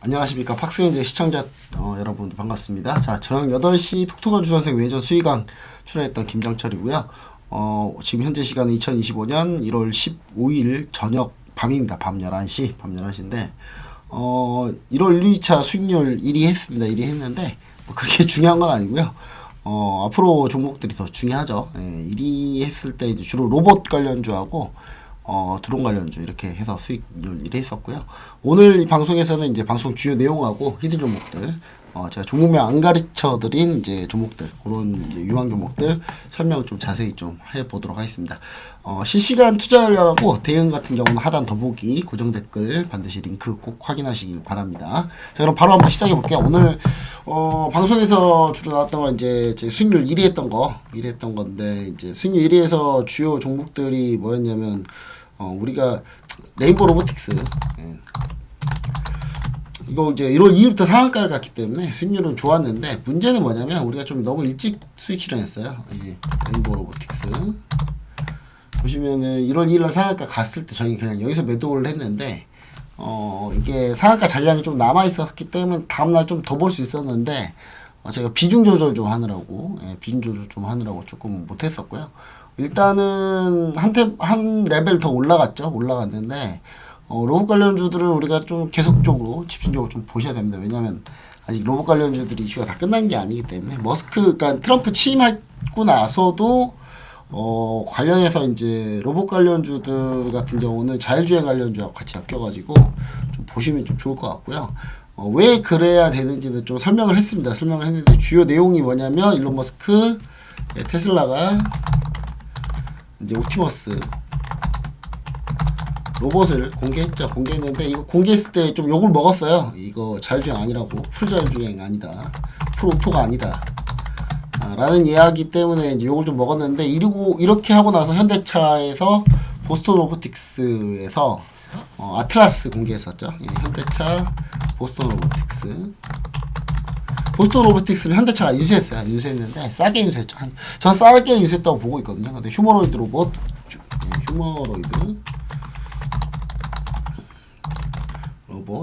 안녕하십니까. 팍스인제 시청자 여러분 반갑습니다. 자, 저녁 8시 톡톡한 주선생 외전 수의강 출연했던 김장철이고요. 지금 현재 시간은 2025년 1월 15일 저녁 밤입니다. 밤 11시인데 1월 1일차 수익률 1위 했습니다. 1위 했는데 뭐 그렇게 중요한 건 아니고요. 앞으로 종목들이 더 중요하죠. 1위 했을 때 이제 주로 로봇 관련주하고 드론 관련주 이렇게 해서 수익률 1위 했었고요. 오늘 이 방송에서는 이제 방송 주요 내용하고 히든 종목들, 제가 종목명 안 가르쳐 드린 이제 종목들, 그런 이제 유망 종목들 설명 좀 자세히 좀 해보도록 하겠습니다. 실시간 투자하려고 대응 같은 경우는 하단 더보기 고정 댓글 반드시 링크 꼭 확인하시길 바랍니다. 자, 그럼 바로 한번 시작해 볼게요. 오늘 방송에서 주로 나왔던 건 이제 수익률 1위 했던 건데, 이제 수익률 1위에서 주요 종목들이 뭐였냐면 우리가 레인보우 로보틱스, 이거 이제 1월 2일부터 상한가를 갔기 때문에 수익률은 좋았는데, 문제는 뭐냐면 우리가 좀 너무 일찍 수익 실현했어요. 레인보우 로보틱스 보시면은 1월 2일날 상한가 갔을 때 저희 그냥 여기서 매도를 했는데, 이게 상한가 잔량이 좀 남아 있었기 때문에 다음날 좀 더 볼 수 있었는데, 제가 비중 조절 좀 하느라고 조금 못했었고요. 일단은 한 레벨 더 올라갔는데, 로봇 관련주들은 우리가 좀 계속적으로 집중적으로 좀 보셔야 됩니다. 왜냐면 아직 로봇 관련주들이 이슈가 다 끝난 게 아니기 때문에, 그러니까 트럼프 취임하고 나서도 관련해서 이제 로봇 관련주들 같은 경우는 자율주행 관련주하고 같이 엮여가지고 좀 보시면 좀 좋을 것 같고요. 왜 그래야 되는지는 좀 설명을 했는데, 주요 내용이 뭐냐면 일론 머스크, 테슬라가 이제 옵티머스 로봇을 공개했는데, 이거 공개했을 때 좀 욕을 먹었어요. 이거 자율주행 아니라고, 풀 자율주행 아니다, 풀 오토가 아니다 라는 이야기 때문에 이제 욕을 좀 먹었는데, 이렇게 하고 나서 현대차에서 보스턴 로보틱스에서 아틀라스 공개했었죠. 현대차 보스턴 로보틱스를 현대차가 인수했는데 싸게 인수했죠. 전 싸게 인수했다고 보고 있거든요. 근데 휴머노이드 로봇,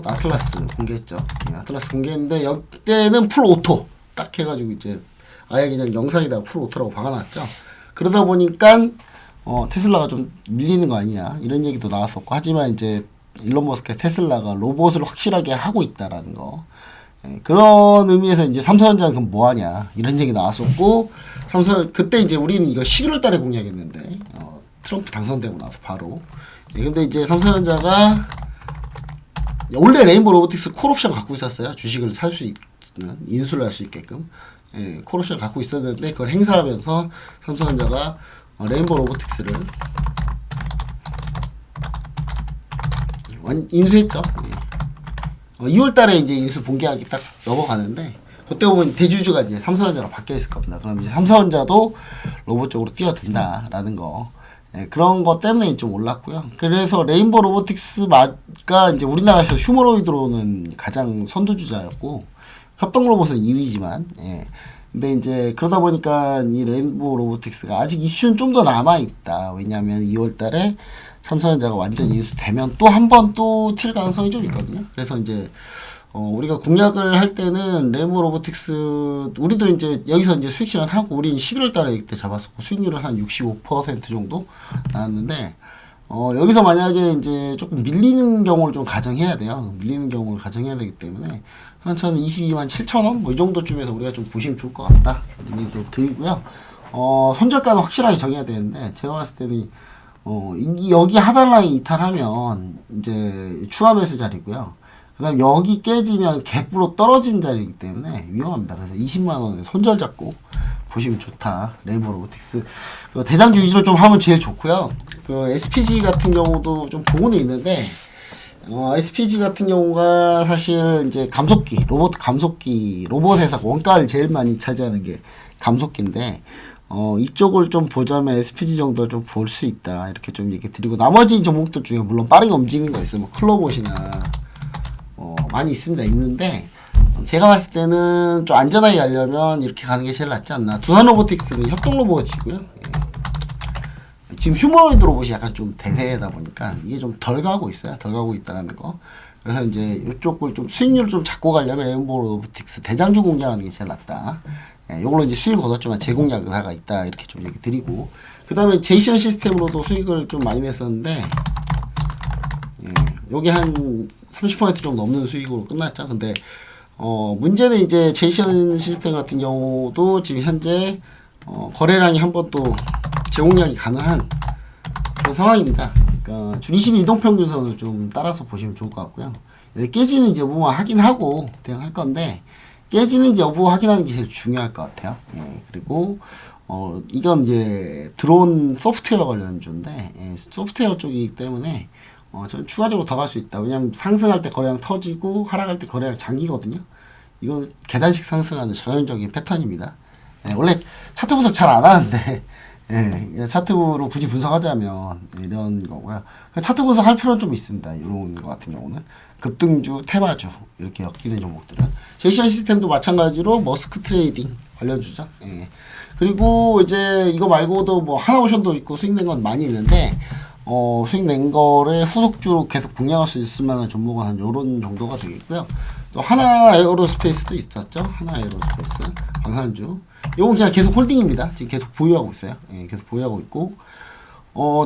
아틀라스 공개했죠. 아틀라스 공개했는데, 이때는 풀 오토 딱 해가지고 이제 아예 그냥 영상에다가 풀 오토라고 박아놨죠. 그러다 보니까 테슬라가 좀 밀리는 거 아니냐 이런 얘기도 나왔었고, 하지만 이제 일론 머스크의 테슬라가 로봇을 확실하게 하고 있다라는 거, 그런 의미에서 이제 삼성전자는 그럼 뭐하냐 이런 얘기 나왔었고, 그때 이제 우리는 이거 11월 달에 공략했는데, 트럼프 당선되고 나서 바로. 근데 이제 삼성전자가 원래 레인보우 로보틱스 콜옵션 갖고 있었어요. 주식을 살 수 있는, 인수를 할 수 있게끔 콜옵션 갖고 있었는데, 그걸 행사하면서 삼성전자가 레인보우 로보틱스를 인수했죠. 2월 달에 이제 인수 본계약이 딱 넘어가는데, 그때 보면 대주주가 이제 삼성전자로 바뀌어 있을 겁니다. 그럼 이제 삼성전자도 로봇 쪽으로 뛰어든다라는 거, 그런 것 때문에 좀 올랐고요. 그래서 레인보우 로보틱스가 이제 우리나라에서 휴머노이드로는 가장 선두주자였고, 협동 로봇은 2위지만, 근데 이제 그러다 보니까 이 레인보우 로보틱스가 아직 이슈는 좀 더 남아있다. 왜냐하면 2월 달에 삼성전자가 완전 인수되면 또 한 번 또 튈 가능성이 좀 있거든요. 그래서 이제 우리가 공략을 할 때는 레인보우 로보틱스, 우리도 이제 여기서 이제 수익 실현하고, 우리는 11월 달에 이때 잡았었고 수익률은 한 65% 정도 나왔는데, 여기서 만약에 이제 조금 밀리는 경우를 좀 가정해야 돼요. 밀리는 경우를 가정해야 되기 때문에 한참 22만 7천원 뭐 이 정도쯤에서 우리가 좀 보시면 좋을 것 같다 이런 얘기도 드리고요. 손절가는 확실하게 정해야 되는데, 제가 봤을 때는 여기 하단 라인 이탈하면 이제 추가 매수 자리고요. 그 다음 여기 깨지면 갭으로 떨어진 자리이기 때문에 위험합니다. 그래서 20만원에 손절 잡고 보시면 좋다. 레인보우 로보틱스 대장주 위주로 좀 하면 제일 좋고요. SPG 같은 경우도 좀 보고는 있는데, SPG 같은 경우가 사실 이제 로봇에서 원가를 제일 많이 차지하는 게 감속기인데, 이쪽을 좀 보자면 SPG 정도 좀 볼 수 있다 이렇게 좀 얘기 드리고, 나머지 종목들 중에 물론 빠르게 움직이는 거 있어요. 뭐 클로봇이나 많이 있는데, 제가 봤을 때는 좀 안전하게 가려면 이렇게 가는 게 제일 낫지 않나. 두산 로보틱스는 협동 로봇이고요. 지금 휴머노이드 로봇이 약간 좀 대세다 보니까 이게 좀 덜 가고 있다라는 거. 그래서 이제 이쪽을 좀 수익률을 좀 잡고 가려면 레인보우 로보틱스 대장주 공략하는 게 제일 낫다. 예, 요걸로 이제 수익을 거뒀지만 재공략 의사가 있다 이렇게 좀 얘기 드리고, 그 다음에 제이션 시스템으로도 수익을 좀 많이 냈었는데, 예, 요게 한 30% 정도 넘는 수익으로 끝났죠. 근데 문제는 이제 제이션 시스템 같은 경우도 지금 현재 거래량이 한 번 또 재공략이 가능한 그런 상황입니다. 그러니까 주 20일 이동평균선을 좀 따라서 보시면 좋을 것 같고요. 깨지는지 여부만 확인하고 대응할 건데, 깨지는지 여부 확인하는 게 제일 중요할 것 같아요. 예, 그리고 이건 이제 드론 소프트웨어 관련주인데, 예, 소프트웨어 쪽이기 때문에 저는 추가적으로 더 갈 수 있다. 왜냐면 상승할 때 거래량 터지고 하락할 때 거래량 잠기거든요. 이건 계단식 상승하는 전형적인 패턴입니다. 예, 원래 차트 분석 잘 안 하는데, 예, 차트로 굳이 분석하자면 이런 거고요. 차트 분석할 필요는 좀 있습니다. 이런 거 같은 경우는 급등주, 테마주 이렇게 엮이는 종목들은 제이션 시스템도 마찬가지로 머스크 트레이딩 관련주죠. 예. 그리고 이제 이거 말고도 뭐 하나오션도 있고 수익 낸 건 많이 있는데, 수익 낸 거를 후속주로 계속 공략할 수 있을 만한 종목은 한 요런 정도가 되겠고요. 또 하나 에어로스페이스도 있었죠. 하나 에어로스페이스 방산주. 요건 그냥 계속 홀딩입니다. 지금 계속 보유하고 있어요. 예, 계속 보유하고 있고,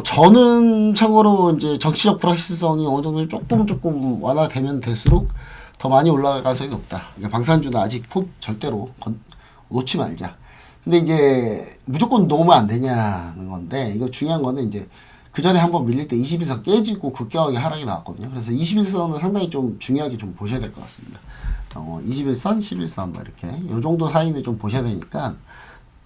저는 참고로 이제 정치적 불확실성이 어느 정도 조금 완화되면 될수록 더 많이 올라갈 가능성이 높다. 그러니까 방산주는 아직 절대로 놓지 말자. 근데 이제 무조건 놓으면 안 되냐는 건데, 이거 중요한 거는 이제 그 전에 한번 밀릴 때 21선 깨지고 급격하게 하락이 나왔거든요. 그래서 21선은 상당히 좀 중요하게 좀 보셔야 될 것 같습니다. 21선, 11선 뭐 이렇게 요 정도 사이는 좀 보셔야 되니까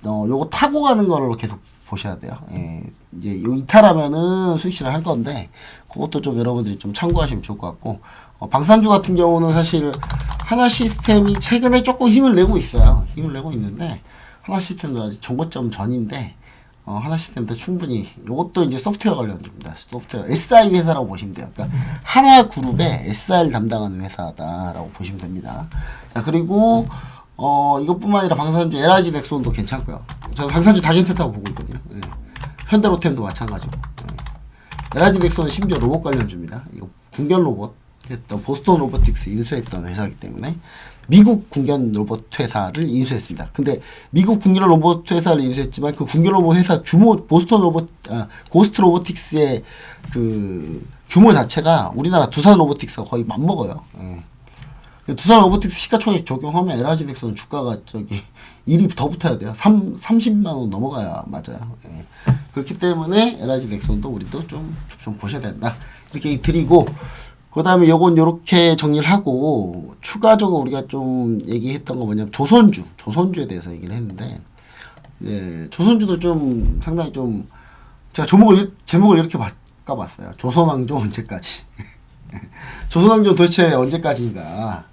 요거 타고 가는 거를 계속 보셔야 돼요. 예, 이제 요 이탈하면은 수익실을 할 건데, 그것도 좀 여러분들이 좀 참고하시면 좋을 것 같고, 방산주 같은 경우는 사실 하나 시스템이 최근에 조금 힘을 내고 있어요. 힘을 내고 있는데, 하나 시스템도 아직 정고점 전인데, 하나 시스템도 충분히, 요것도 이제 소프트웨어 관련주입니다. 소프트웨어 SI 회사라고 보시면 돼요. 그러니까 한화 그룹의 SR 담당하는 회사다라고 보시면 됩니다. 자, 그리고 이것뿐만 아니라 방산주 LIG 넥손도 괜찮고요. 저는 방산주 다 괜찮다고 보고 있거든요. 예. 현대로템도 마찬가지고. 예. LIG 넥손은 심지어 로봇 관련주입니다. 이거 궁견 로봇 했던 보스턴 로보틱스 인수했던 회사이기 때문에 미국 궁견 로봇 회사를 인수했습니다. 근데 미국 궁견 로봇 회사를 인수했지만 그 궁견 로봇 회사 규모 고스트 로보틱스의 그 규모 자체가 우리나라 두산 로보틱스가 거의 맞먹어요. 예. 두산 로보틱스 시가총액 적용하면 LIG 넥슨은 주가가 저기 1위 더 붙어야 돼요. 30만 원 넘어가야 맞아요. 예. 그렇기 때문에 LIG 넥슨도 우리도 좀 보셔야 된다. 이렇게 드리고, 그 다음에 요건 요렇게 정리를 하고, 추가적으로 우리가 좀 얘기했던 거 뭐냐면 조선주에 대해서 얘기를 했는데, 예, 조선주도 좀 상당히 좀, 제가 제목을 이렇게 바꿔봤어요. 조선왕조 언제까지. 조선왕조 도대체 언제까지인가.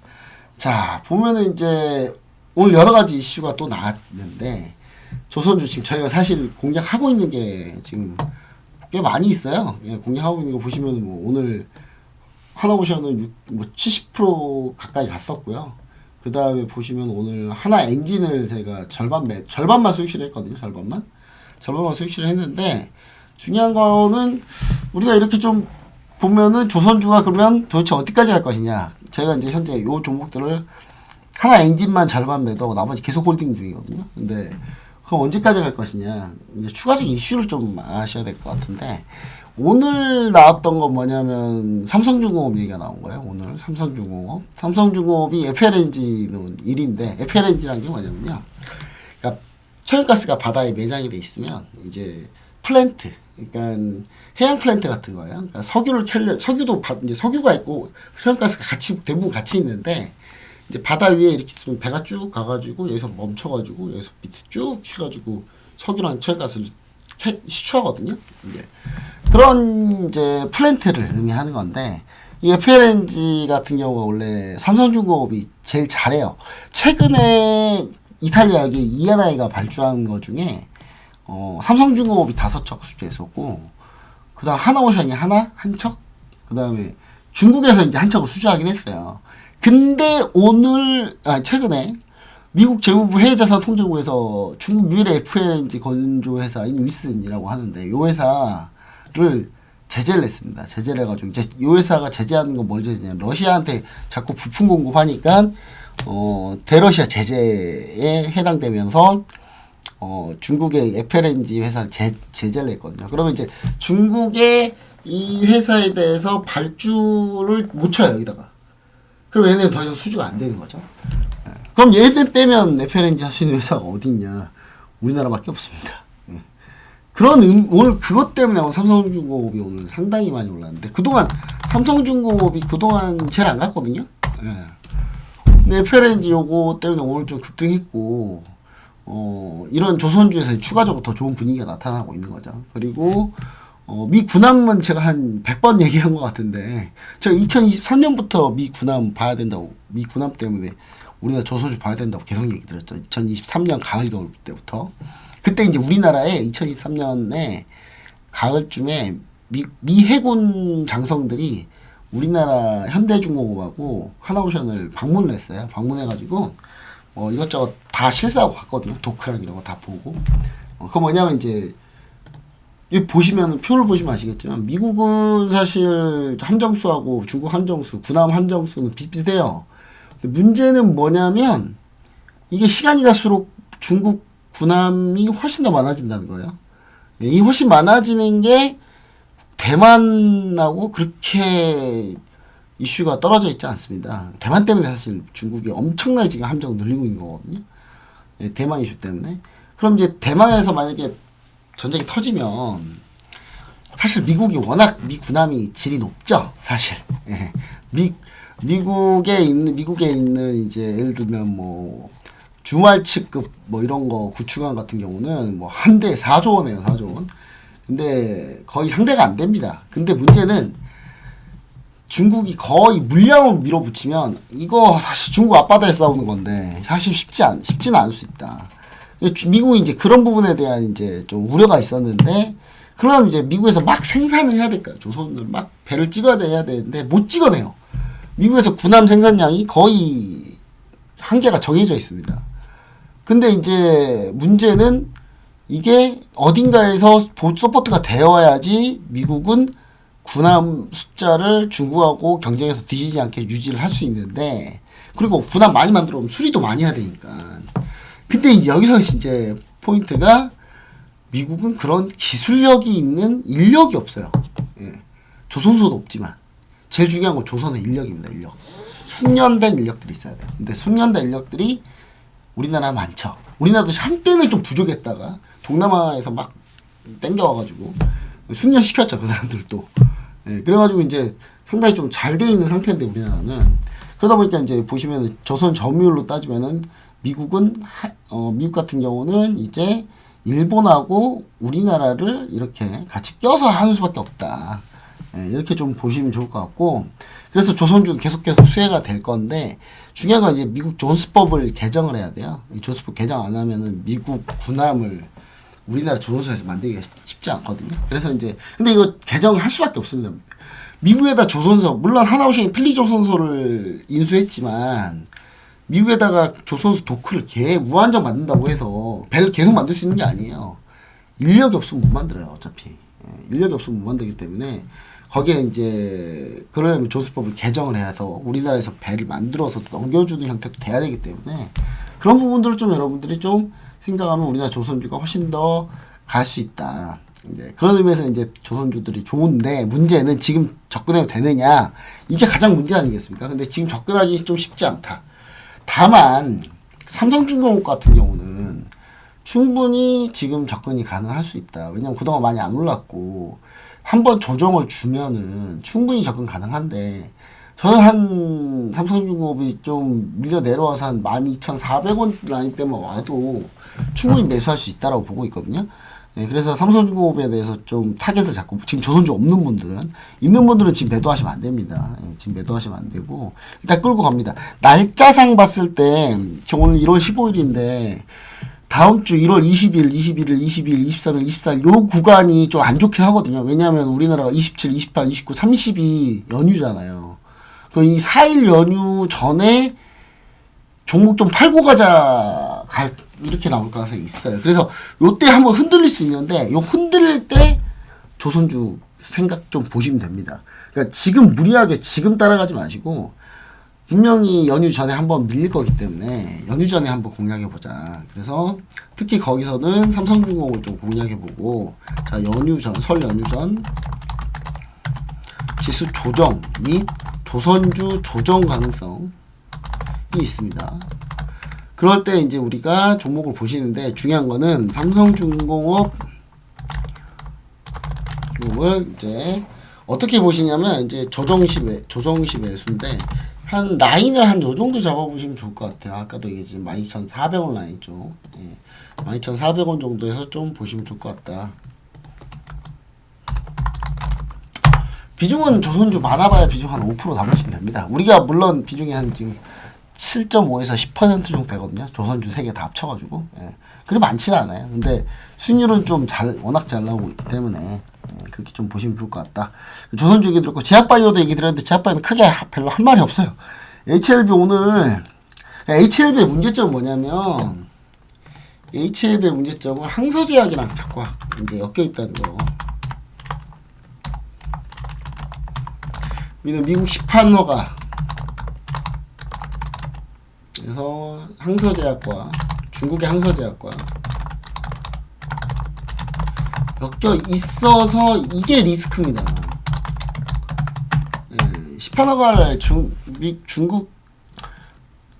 자, 보면은 이제 오늘 여러 가지 이슈가 또 나왔는데, 조선주 지금 저희가 사실 공략하고 있는 게 지금 꽤 많이 있어요. 예, 공략하고 있는 거 보시면 뭐 오늘 하나오션은 70% 가까이 갔었고요. 그 다음에 보시면 오늘 하나 엔진을 제가 절반만 수익실을 했거든요. 절반만 수익실을 했는데, 중요한 거는 우리가 이렇게 좀 보면은 조선주가 그러면 도대체 어디까지 갈 것이냐. 제가 이제 현재 요 종목들을 하나 엔진만 절반 매도하고 나머지 계속 홀딩 중이거든요. 근데 그럼 언제까지 갈 것이냐. 이제 추가적인 이슈를 좀 아셔야 될 것 같은데, 오늘 나왔던 건 뭐냐면 삼성중공업 얘기가 나온 거예요. 오늘 삼성중공업이 FLNG는 1인데, FLNG라는 게 뭐냐면요, 그러니까 천연가스가 바다에 매장이 돼 있으면 이제 플랜트, 그러니까 해양 플랜트 같은 거예요. 그러니까 석유도 이제 석유가 있고 천연가스가 대부분 같이 있는데, 이제 바다 위에 이렇게 있으면 배가 쭉 가가지고 여기서 멈춰가지고 여기서 밑에 쭉 해가지고 석유랑 천연가스를 시추하거든요. 이제 그런 이제 플랜트를 의미하는 건데, 이 FLNG 같은 경우가 원래 삼성중공업이 제일 잘해요. 최근에 이탈리아의 ENI가 발주한 것 중에 삼성중공업이 5척 수주했었고, 그 다음 하나오션이 한 척, 그 다음에 중국에서 이제 한 척을 수주하긴 했어요. 근데 최근에 미국 재무부 해외자산통제국에서 중국 유일의 FLNG 건조회사인 위슨이라고 하는데, 이 회사를 제재를 했습니다. 제재를 해가지고 이제 이 회사가 제재하는 건 뭘 제재냐면 러시아한테 자꾸 부품 공급하니까 대러시아 제재에 해당되면서 중국의 FLNG 회사를 제재를 했거든요. 그러면 이제 중국의 이 회사에 대해서 발주를 못 쳐요, 여기다가. 그럼 얘네는 더 이상 수주가 안 되는 거죠. 그럼 얘네 빼면 FLNG 할 수 있는 회사가 어디 있냐? 우리나라밖에 없습니다. 오늘 그것 때문에 삼성중공업이 오늘 상당히 많이 올랐는데, 그동안 삼성중공업이 그동안 제일 안 갔거든요. 근데 FLNG 요거 때문에 오늘 좀 급등했고, 이런 조선주에서 추가적으로 더 좋은 분위기가 나타나고 있는 거죠. 그리고 미 군함은 제가 한 100번 얘기한 것 같은데, 제가 2023년부터 미 군함 봐야 된다고, 미 군함 때문에 우리나라 조선주 봐야 된다고 계속 얘기 드렸죠. 2023년 가을 겨울 때부터. 그때 이제 우리나라에 2023년에 가을쯤에 미 해군 장성들이 우리나라 현대중공업하고 하나오션을 방문을 했어요. 방문해가지고 이것저것 다 실사하고 갔거든요. 도크랑 이런 거 다 보고. 그거 뭐냐면 이제 여기 보시면 표를 보시면 아시겠지만 미국은 사실 함정수하고 중국 함정수, 군함 함정수는 비슷비슷해요. 근데 문제는 뭐냐면 이게 시간이 갈수록 중국 군함이 훨씬 더 많아진다는 거예요. 이 훨씬 많아지는 게 대만하고 그렇게 이슈가 떨어져 있지 않습니다. 대만 때문에 사실 중국이 엄청나게 지금 함정 늘리고 있는 거거든요. 대만 이슈 때문에. 그럼 이제 대만에서 만약에 전쟁이 터지면 사실 미국이 워낙 미 군함이 질이 높죠. 사실. 미국에 있는 이제 예를 들면 뭐 주말치급 뭐 이런 거 구축함 같은 경우는 뭐 한 대에 4조 원이에요. 4조 원. 근데 거의 상대가 안 됩니다. 근데 문제는 중국이 거의 물량을 밀어붙이면 이거 사실 중국 앞바다에 싸우는 건데 사실 쉽지는 않을 수 있다. 미국이 이제 그런 부분에 대한 이제 좀 우려가 있었는데, 그러면 이제 미국에서 막 생산을 해야 될까요? 조선을 막 배를 찍어내야 되는데 못 찍어내요. 미국에서 군함 생산량이 거의 한계가 정해져 있습니다. 근데 이제 문제는 이게 어딘가에서 서포트가 되어야지 미국은 군함 숫자를 중국하고 경쟁에서 뒤지지 않게 유지를 할 수 있는데, 그리고 군함 많이 만들어 오면 수리도 많이 해야 되니까. 근데 이제 여기서 이제 포인트가 미국은 그런 기술력이 있는 인력이 없어요. 조선소도 없지만 제일 중요한 건 조선의 인력입니다. 인력. 숙련된 인력들이 있어야 돼요. 근데 숙련된 인력들이 우리나라 많죠. 우리나라도 한때는 좀 부족했다가 동남아에서 막 땡겨와가지고 숙련시켰죠. 그 사람들도. 그래가지고 이제 상당히 좀 잘 돼 있는 상태인데 우리나라는. 그러다 보니까 이제 보시면 조선 점유율로 따지면은 미국은 미국 같은 경우는 이제 일본하고 우리나라를 이렇게 같이 껴서 하는 수밖에 없다. 이렇게 좀 보시면 좋을 것 같고, 그래서 조선주는 계속해서 수혜가 될 건데, 중요한 건 이제 미국 존스법을 개정을 해야 돼요. 이 존스법 개정 안 하면은 미국 군함을 우리나라 조선소에서 만들기가 쉽지 않거든요. 그래서 이제 근데 이거 개정할 수밖에 없습니다. 미국에다 조선소, 물론 하나오션이 필리조선소를 인수했지만 미국에다가 조선소 도크를 무한정 만든다고 해서 배를 계속 만들 수 있는 게 아니에요. 인력이 없으면 못 만들어요. 어차피 인력이 없으면 못 만들기 때문에 거기에 이제 그러려면 조선법을 개정을 해서 우리나라에서 배를 만들어서 넘겨주는 형태도 돼야 되기 때문에 그런 부분들을 좀 여러분들이 좀 생각하면 우리나라 조선주가 훨씬 더 갈 수 있다. 이제 그런 의미에서 이제 조선주들이 좋은데, 문제는 지금 접근해도 되느냐, 이게 가장 문제 아니겠습니까? 근데 지금 접근하기 좀 쉽지 않다. 다만 삼성중공업 같은 경우는 충분히 지금 접근이 가능할 수 있다. 왜냐면 그동안 많이 안 올랐고 한번 조정을 주면은 충분히 접근 가능한데, 저는 한 삼성중공업이 좀 밀려 내려와서 한 12,400원 라인 때만 와도 충분히 매수할 수 있다라고 보고 있거든요. 그래서 삼성중공업에 대해서 좀 타겟을 잡고, 지금 조선주 없는 분들은, 있는 분들은 지금 매도하시면 안 됩니다. 지금 매도하시면 안 되고 일단 끌고 갑니다. 날짜상 봤을 때 오늘 1월 15일인데 다음 주 1월 20일, 21일, 22일, 23일, 24일 요 구간이 좀 안 좋게 하거든요. 왜냐하면 우리나라가 27, 28, 29, 30이 연휴잖아요. 이 4일 연휴 전에 종목 좀 팔고 가자 이렇게 나올 가능성이 있어요. 그래서 요때 한번 흔들릴 수 있는데, 요 흔들릴 때 조선주 생각 좀 보시면 됩니다. 그러니까 지금 무리하게 지금 따라가지 마시고 분명히 연휴 전에 한번 밀릴 거기 때문에 연휴 전에 한번 공략해보자. 그래서 특히 거기서는 삼성중공업을 좀 공략해보고, 자, 연휴 전, 설 연휴 전 지수 조정 및 조선주 조정 가능성이 있습니다. 그럴 때 이제 우리가 종목을 보시는데 중요한 거는 삼성중공업 을 이제 어떻게 보시냐면 이제 조정시 매수인데 한 라인을 한 요 정도 잡아보시면 좋을 것 같아요. 아까도 얘기했지만 12,400원 라인 쪽, 12,400원 정도에서 좀 보시면 좋을 것 같다. 비중은 조선주 많아봐야 비중 한 5% 잡으시면 됩니다. 우리가 물론 비중이 한 지금 7.5에서 10% 정도 되거든요. 조선주 3개 다 합쳐가지고. 그리 많지는 않아요. 근데 수익률은 좀 워낙 잘 나오고 있기 때문에 그렇게 좀 보시면 좋을 것 같다. 조선주 얘기 들었고, 제약바이오도 얘기 들었는데, 제약바이오는 크게 별로 한 말이 없어요. HLB 오늘, HLB의 문제점은 뭐냐면, HLB의 문제점은 항서제약이랑 자꾸 이제 엮여 있다는 거. 미국 시판허가, 그래서 항서제약과, 중국의 항서제약과, 엮여 있어서 이게 리스크입니다. 시판허가를 중국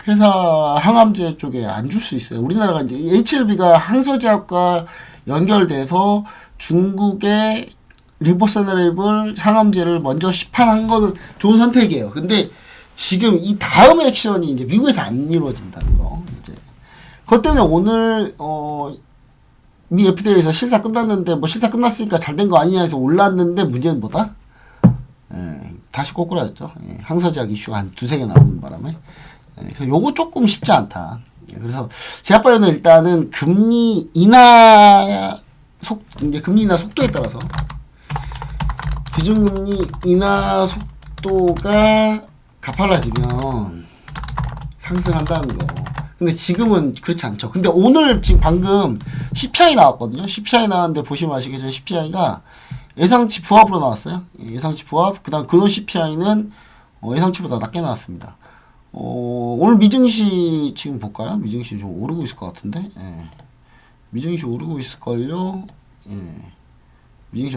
회사 항암제 쪽에 안 줄 수 있어요. 우리나라가 이제 HLB가 항서제약과 연결돼서 중국의 리보세라립을 항암제를 먼저 시판한 거는 좋은 선택이에요. 근데 지금 이 다음 액션이 이제 미국에서 안 이루어진다는 거. 이제 그것 때문에 오늘 미 FDA에서 실사 끝났는데 뭐 실사 끝났으니까 잘 된 거 아니냐 해서 올랐는데 문제는 뭐다? 다시 꼬꾸라졌죠. 항서제약 이슈가 한 두세 개 나오는 바람에 요거 조금 쉽지 않다. 그래서 제약바이오는 일단은 금리 인하 속도에 따라서 기준금리 인하 속도가 가팔라지면 상승한다는 거. 근데 지금은 그렇지 않죠. 근데 오늘 지금 방금 CPI 나왔거든요. CPI 나왔는데 보시면 아시겠지만 CPI가 예상치 부합으로 나왔어요. 예상치 부합. 그 다음 근원 CPI는 예상치보다 낮게 나왔습니다. 오늘 미증시 지금 볼까요? 미증시 좀 오르고 있을 것 같은데. 미증시 오르고 있을걸요. 미증시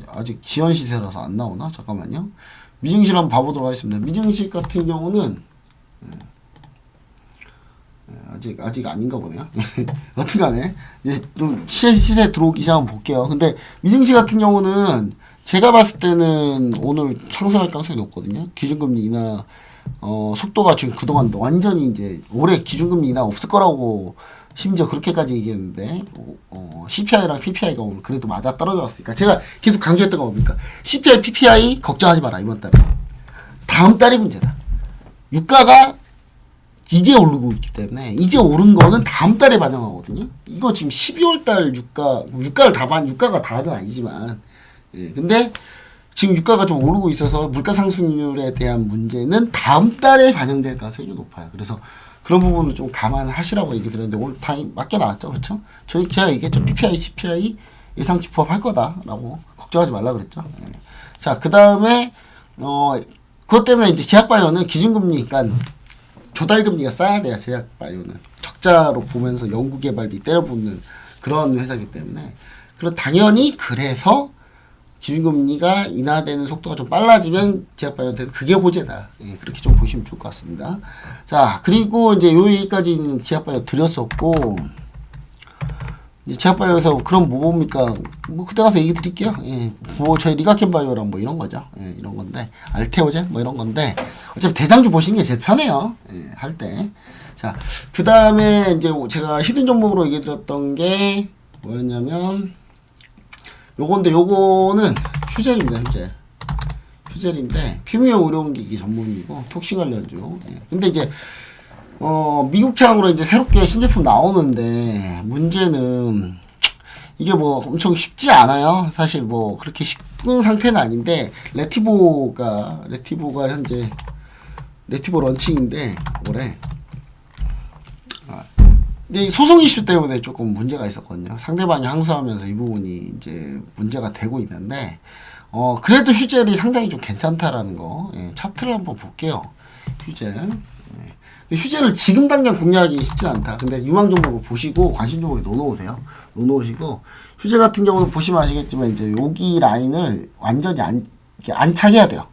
아직 지연 시세라서 안 나오나? 잠깐만요. 미증시를 한번 봐보도록 하겠습니다. 미증시 같은 경우는 아직 아닌가 보네요. 어떻게간에 이제 좀 시세 들어오기 시작하면 볼게요. 근데 미증시 같은 경우는 제가 봤을 때는 오늘 상승할 가능성이 높거든요. 기준금리 인하 속도가 지금 그동안 완전히 이제 올해 기준금리 인하 없을 거라고 심지어 그렇게까지 얘기했는데 CPI랑 PPI가 오늘 그래도 맞아 떨어졌으니까 제가 계속 강조했던 거 뭡니까? CPI, PPI 걱정하지 마라 이번 달에. 다음 달이 문제다. 유가가 이제 오르고 있기 때문에 이제 오른 거는 다음 달에 반영하거든요. 이거 지금 12월 달 유가가 다는 아니지만 근데 지금 유가가 좀 오르고 있어서 물가 상승률에 대한 문제는 다음 달에 반영될 가능성이 높아요. 그래서 그런 부분을 좀 감안하시라고 얘기 드렸는데 오늘 다 맞게 나왔죠, 그렇죠? 제가 얘기했죠. PPI, CPI 예상치 부합할 거다라고 걱정하지 말라 그랬죠. 자, 그 다음에 그것 때문에 이제 제약바이오는 기준금리, 그러니까 조달금리가 싸야 돼요. 제약바이오는 적자로 보면서 연구개발비 때려붓는 그런 회사이기 때문에 당연히 그래서 기준금리가 인하되는 속도가 좀 빨라지면 제약바이오한테는 그게 호재다. 그렇게 좀 보시면 좋을 것 같습니다. 자, 그리고 이제 요 얘기까지는 제약바이오 드렸었고, 이제 제약바이오에서 그럼 뭐 봅니까? 뭐 그때 가서 얘기 드릴게요. 뭐 저희 리가켄바이오랑 뭐 이런 거죠. 이런 건데 알테오젠 뭐 이런 건데 어차피 대장주 보시는 게 제일 편해요. 할 때. 자, 그 다음에 이제 제가 히든 종목으로 얘기 드렸던 게 뭐였냐면 요거는 휴젤입니다. 휴젤인데 프리미엄 의료기기 전문이고 톡신 관련주. 근데 이제 미국향으로 이제 새롭게 신제품 나오는데 문제는 이게 뭐 엄청 쉽지 않아요. 사실 뭐 그렇게 쉽은 상태는 아닌데 레티보가 현재 레티보 런칭인데 올해 근데 소송 이슈 때문에 조금 문제가 있었거든요. 상대방이 항소하면서 이 부분이 이제 문제가 되고 있는데 그래도 휴젤이 상당히 좀 괜찮다라는 거. 예, 차트를 한번 볼게요. 휴젤. 예. 휴젤을 지금 당장 공략하기 쉽진 않다. 근데 유망 종목을 보시고 관심 종목에 넣어놓으세요. 넣어놓으시고 휴젤 같은 경우는 보시면 아시겠지만 이제 여기 라인을 완전히 이렇게 안착해야 돼요.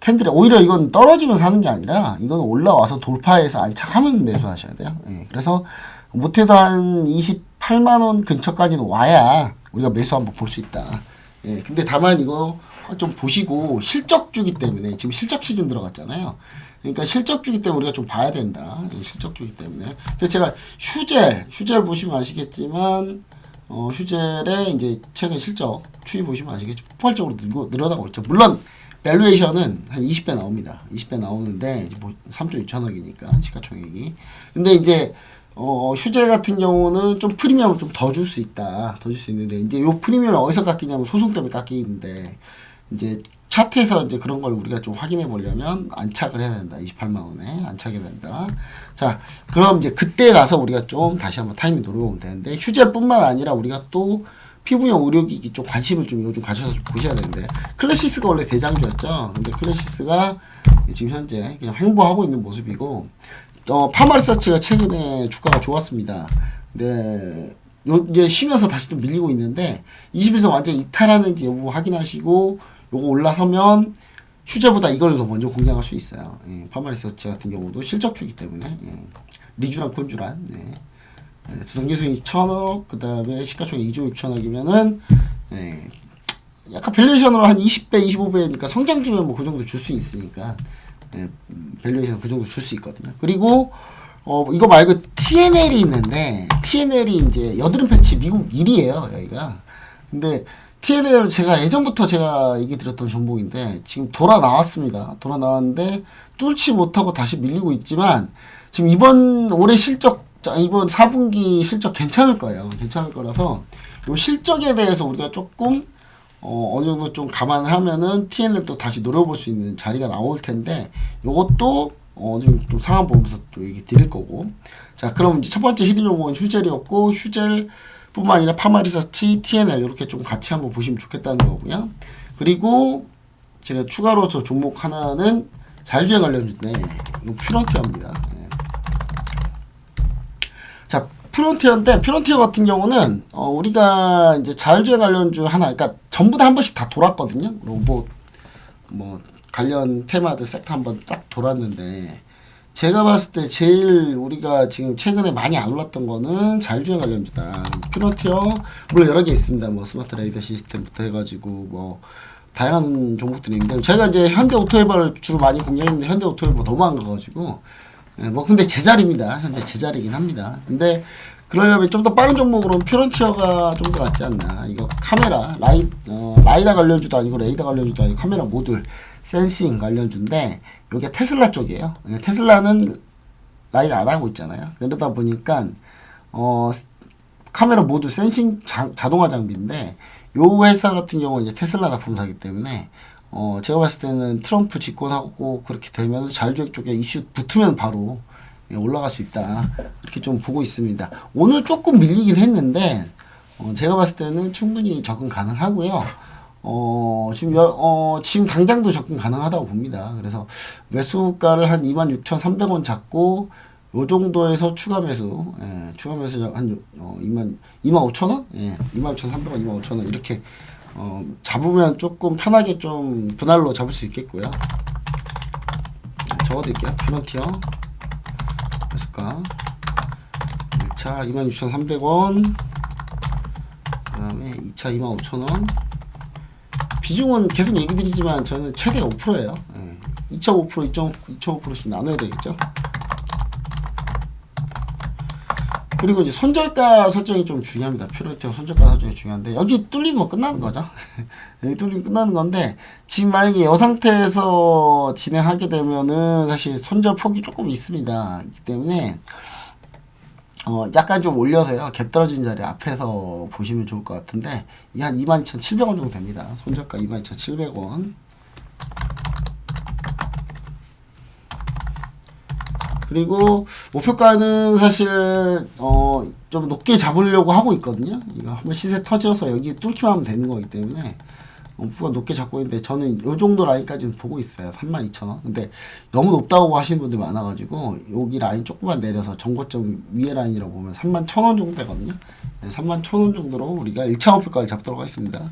캔들에 오히려 이건 떨어지면서 하는 게 아니라 이건 올라와서 돌파해서 안착하면 매수하셔야 돼요. 예, 그래서 못해도 한 28만원 근처까지는 와야 우리가 매수 한번 볼 수 있다. 예, 근데 다만 이거 좀 보시고 실적주기 때문에 지금 실적 시즌 들어갔잖아요. 그러니까 실적주기 때문에 우리가 좀 봐야 된다. 예, 실적주기 때문에. 그래서 제가 휴젤 보시면 아시겠지만 휴젤의 이제 최근 실적 추이 보시면 아시겠죠. 폭발적으로 늘어나고 있죠. 물론 밸류에이션은 한 20배 나옵니다. 20배 나오는데 뭐 3조 2천억이니까 시가총액이. 근데 이제 휴젤 같은 경우는 좀 프리미엄을 좀 더 줄 수 있다. 더 줄 수 있는데 이제 요 프리미엄이 어디서 깎이냐면 소송 때문에 깎이는데 이제 차트에서 이제 그런 걸 우리가 좀 확인해 보려면 안착을 해야 된다. 28만 원에 안착해야 된다. 자, 그럼 이제 그때 가서 우리가 좀 다시 한번 타이밍 노려보면 되는데 휴젤뿐만 아니라 우리가 또 피부용 의료기기 쪽 관심을 좀 요즘 가셔서 좀 보셔야 되는데 클래시스가 원래 대장주였죠. 근데 클래시스가 지금 현재 그냥 횡보하고 있는 모습이고 파마리서치가 최근에 주가가 좋았습니다. 근데 이제 쉬면서 다시 또 밀리고 있는데 20에서 완전 이탈하는지 여부 확인하시고 요거 올라서면 휴재보다 이걸 더 먼저 공략할 수 있어요. 예, 파마리서치 같은 경우도 실적주기 때문에 리주랑 콘주란 두성기수익 1,000억 그 다음에 시가총액 2조 6천억이면은 약간 밸류에이션으로 한 20배 25배니까 성장 중에 뭐 그 정도 줄 수 있으니까 밸류에이션 그 정도 줄 수 있거든요. 그리고 이거 말고 TNL이 있는데 TNL이 이제 여드름 패치 미국 1위에요 여기가. 근데 TNL 제가 예전부터 제가 얘기 드렸던 종목인데 지금 돌아 나왔습니다. 돌아 나왔는데 뚫지 못하고 다시 밀리고 있지만 지금 이번 올해 이번 4분기 실적 괜찮을 거예요. 괜찮을 거라서 요 실적에 대해서 우리가 조금 어느 정도 좀 감안을 하면은 TNL도 다시 노려볼 수 있는 자리가 나올 텐데 요것도 좀 상황 보면서 또 얘기 드릴 거고. 자, 그럼 이제 첫 번째 히든 종목은 휴젤이었고 휴젤뿐만 아니라 파마리서치, TNL 이렇게 좀 같이 한번 보시면 좋겠다는 거고요. 그리고 제가 추가로 저 종목 하나는 자율주행 관련주인데 이거 퓨런티어입니다. 자, 퓨런티어인데 퓨런티어 같은 경우는 우리가 이제 자율주행 관련주 하나, 그러니까 전부 다 한 번씩 다 돌았거든요. 로봇 뭐 관련 테마들 섹터 한번 딱 돌았는데 제가 봤을 때 제일 우리가 지금 최근에 많이 안 올랐던 거는 자율주행 관련주다. 퓨런티어 물론 여러 개 있습니다. 뭐 스마트 레이더 시스템부터 해가지고 뭐 다양한 종목들이 있는데 제가 이제 현대 오토웨버를 주로 많이 공략했는데 현대 오토웨버 너무 안 가가지고 뭐 근데 제자리입니다. 현재 제자리긴 합니다. 근데 그러려면 좀 더 빠른 종목으로는 퓨런티어가 좀 더 낫지 않나. 이거 카메라 라이다 관련주도 아니고 레이더 관련주도 아니고 카메라 모듈 센싱 관련주인데 요게 테슬라 쪽이에요. 테슬라는 라이다 안 하고 있잖아요. 그러다 보니까 카메라 모듈 센싱 자동화 장비인데 요 회사 같은 경우는 이제 테슬라 납품사기 때문에 제가 봤을 때는 트럼프 집권하고 그렇게 되면 자율주행 쪽에 이슈 붙으면 바로 올라갈 수 있다. 이렇게 좀 보고 있습니다. 오늘 조금 밀리긴 했는데 제가 봤을 때는 충분히 접근 가능하고요. 지금 당장도 접근 가능하다고 봅니다. 그래서 매수가를 한 26,300원 잡고 요 정도에서 추가 매수, 추가 매수 한 25,000원? 26,300원, 25,000원 이렇게 잡으면 조금 편하게 좀 분할로 잡을 수 있겠고요. 적어드릴게요. 퓨런티어 매수가 1차 26,300원, 그 다음에 2차 25,000원. 비중은 계속 얘기 드리지만 저는 최대 5%예요. 2.5%, 2.5%씩 나눠야 되겠죠. 그리고 이제 손절가 설정이 좀 중요합니다. 퓨런티어 손절가 설정이 중요한데 여기 뚫리면 끝나는 거죠. 여기 뚫리면 끝나는 건데 지금 만약에 이 상태에서 진행하게 되면은 사실 손절 폭이 조금 있습니다. 그렇기 때문에 약간 좀 올려서요. 갭 떨어진 자리 앞에서 보시면 좋을 것 같은데 이게 한 22,700원 정도 됩니다. 손절가 22,700원. 그리고 목표가는 사실 좀 높게 잡으려고 하고 있거든요. 이거 한번 시세 터져서 여기 뚫기만 하면 되는 거기 때문에 목표가 높게 잡고 있는데 저는 요 정도 라인까지는 보고 있어요. 32,000원. 근데 너무 높다고 하시는 분들이 많아가지고 여기 라인 조금만 내려서 정고점 위에 라인이라고 보면 31,000원 정도 되거든요. 네, 31,000원 정도로 우리가 1차 목표가를 잡도록 하겠습니다.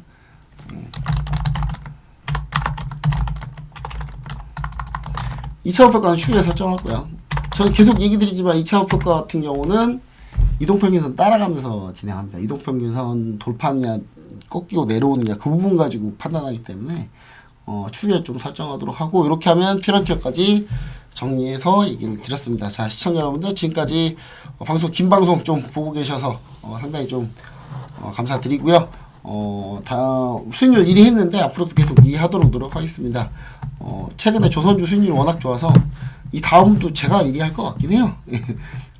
2차 목표가는 추후에 설정하고요. 저는 계속 얘기 드리지만 2차 목표가 같은 경우는 이동평균선 따라가면서 진행합니다. 이동평균선 돌파냐 꺾이고 내려오느냐 그 부분 가지고 판단하기 때문에 추후에 좀 설정하도록 하고, 이렇게 하면 피런티어까지 정리해서 얘기를 드렸습니다. 자, 시청자 여러분들 지금까지 방송 긴 방송 좀 보고 계셔서 상당히 좀 감사드리고요. 수익률 1위 했는데 앞으로도 계속 2위 하도록 노력하겠습니다. 최근에 조선주 수익률이 워낙 좋아서 이 다음도 제가 1위 할 것 같긴 해요.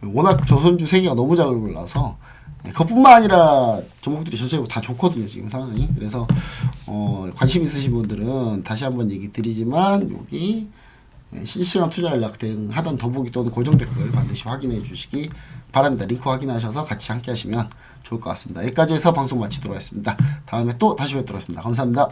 워낙 조선주 세계가 너무 잘 올라서 그것뿐만 아니라 종목들이 전체적으로 다 좋거든요, 지금 상황이. 그래서 관심 있으신 분들은 다시 한번 얘기 드리지만 여기 실시간 투자 연락 등 하단 더보기 또는 고정 댓글 반드시 확인해 주시기 바랍니다. 링크 확인하셔서 같이 함께 하시면 좋을 것 같습니다. 여기까지 해서 방송 마치도록 하겠습니다. 다음에 또 다시 뵙도록 하겠습니다. 감사합니다.